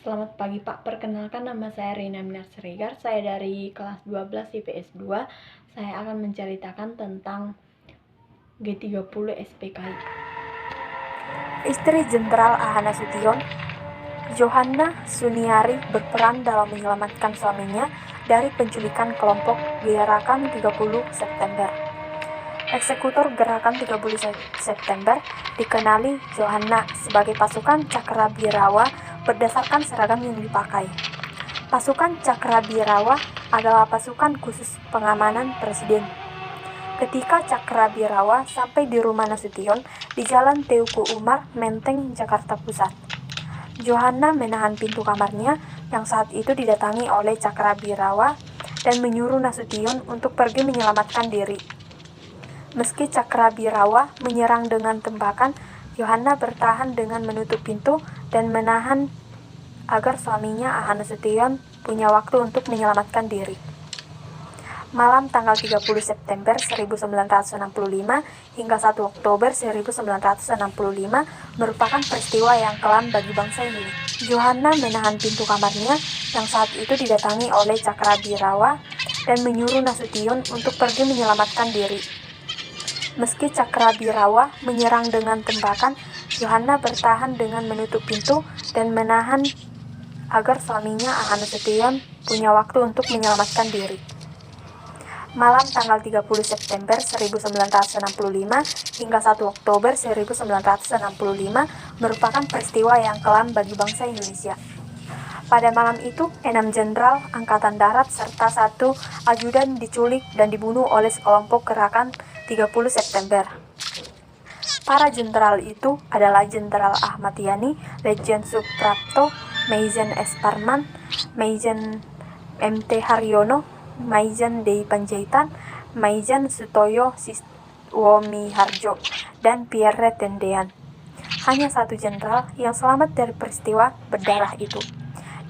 Selamat pagi Pak, perkenalkan nama saya Rina Minar Siregar. Saya dari kelas 12 IPS 2. Saya akan menceritakan tentang G30 SPKI. Istri Jenderal A.H. Nasution, Johanna Suniari, berperan dalam menyelamatkan suaminya dari penculikan kelompok Gerakan 30 September. Eksekutor Gerakan 30 September dikenali Johanna sebagai pasukan Cakrabirawa berdasarkan seragam yang dipakai. Pasukan Cakrabirawa adalah pasukan khusus pengamanan presiden. Ketika Cakrabirawa sampai di rumah Nasution di Jalan Teuku Umar, Menteng, Jakarta Pusat, Johanna menahan pintu kamarnya yang saat itu didatangi oleh Cakrabirawa dan menyuruh Nasution untuk pergi menyelamatkan diri. Meski Cakrabirawa menyerang dengan tembakan, Johanna bertahan dengan menutup pintu dan menahan agar suaminya A.H. Nasution punya waktu untuk menyelamatkan diri. Malam tanggal 30 September 1965 hingga 1 Oktober 1965 merupakan peristiwa yang kelam bagi bangsa Indonesia. Johanna menahan pintu kamarnya yang saat itu didatangi oleh Cakrabirawa dan menyuruh Nasution untuk pergi menyelamatkan diri. Meski Cakrabirawa menyerang dengan tembakan, Johanna bertahan dengan menutup pintu dan menahan agar suaminya A.H. Nasution punya waktu untuk menyelamatkan diri. Malam tanggal 30 September 1965 hingga 1 Oktober 1965 merupakan peristiwa yang kelam bagi bangsa Indonesia. Pada malam itu, 6 jenderal Angkatan Darat serta 1 ajudan diculik dan dibunuh oleh sekelompok Gerakan 30 September. Para jenderal itu adalah Jenderal Ahmad Yani, Lejen Suprapto, Maijen S. Parman, Maijen M.T. Haryono, Maijen D. Panjaitan, Maijen Sutoyo Siswomiharjo, dan Pierre Tendean. Hanya 1 jenderal yang selamat dari peristiwa berdarah itu.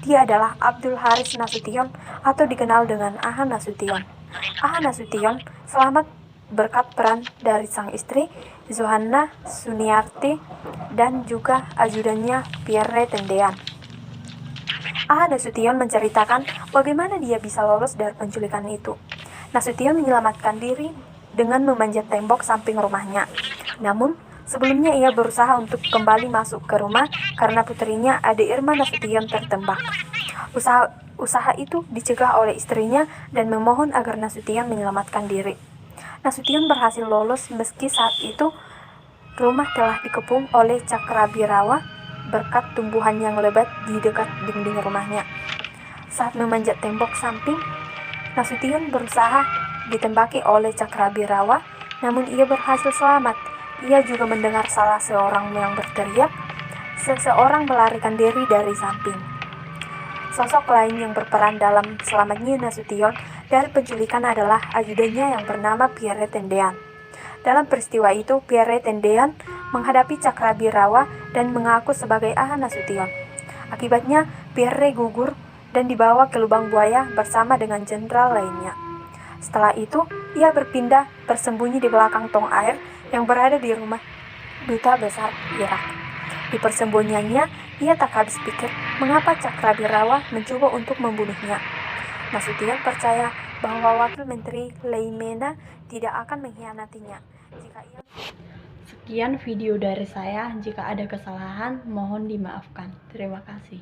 Dia adalah Abdul Haris Nasution atau dikenal dengan A.H. Nasution. A.H. Nasution selamat berkat peran dari sang istri, Johanna Suniarti, dan juga ajudannya Pierre Tendean. A.H. Nasution menceritakan bagaimana dia bisa lolos dari penculikan itu. Nasution menyelamatkan diri dengan memanjat tembok samping rumahnya. Namun, sebelumnya ia berusaha untuk kembali masuk ke rumah karena putrinya Ade Irma Nasution tertembak. Usaha itu dicegah oleh istrinya dan memohon agar Nasution menyelamatkan diri. Nasution berhasil lolos meski saat itu rumah telah dikepung oleh Cakrabirawa berkat tumbuhan yang lebat di dekat dinding rumahnya. Saat memanjat tembok samping, Nasution berusaha ditembaki oleh Cakrabirawa, namun ia berhasil selamat. Ia juga mendengar salah seorang yang berteriak, seseorang melarikan diri dari samping. Sosok lain yang berperan dalam selamatnya Nasution dari penculikan adalah ajudannya yang bernama Pierre Tendean. Dalam peristiwa itu, Pierre Tendean menghadapi Cakrabirawa dan mengaku sebagai A.H. Nasution. Akibatnya, Pierre gugur dan dibawa ke lubang buaya bersama dengan jenderal lainnya. Setelah itu, ia berpindah bersembunyi di belakang tong air yang berada di rumah Duta Besar Irak. Di persembunyiannya, ia tak habis pikir mengapa Cakrabirawa mencoba untuk membunuhnya. Nasution percaya bahwa Wakil Menteri Leimena tidak akan mengkhianatinya. Sekian video dari saya. Jika ada kesalahan, mohon dimaafkan. Terima kasih.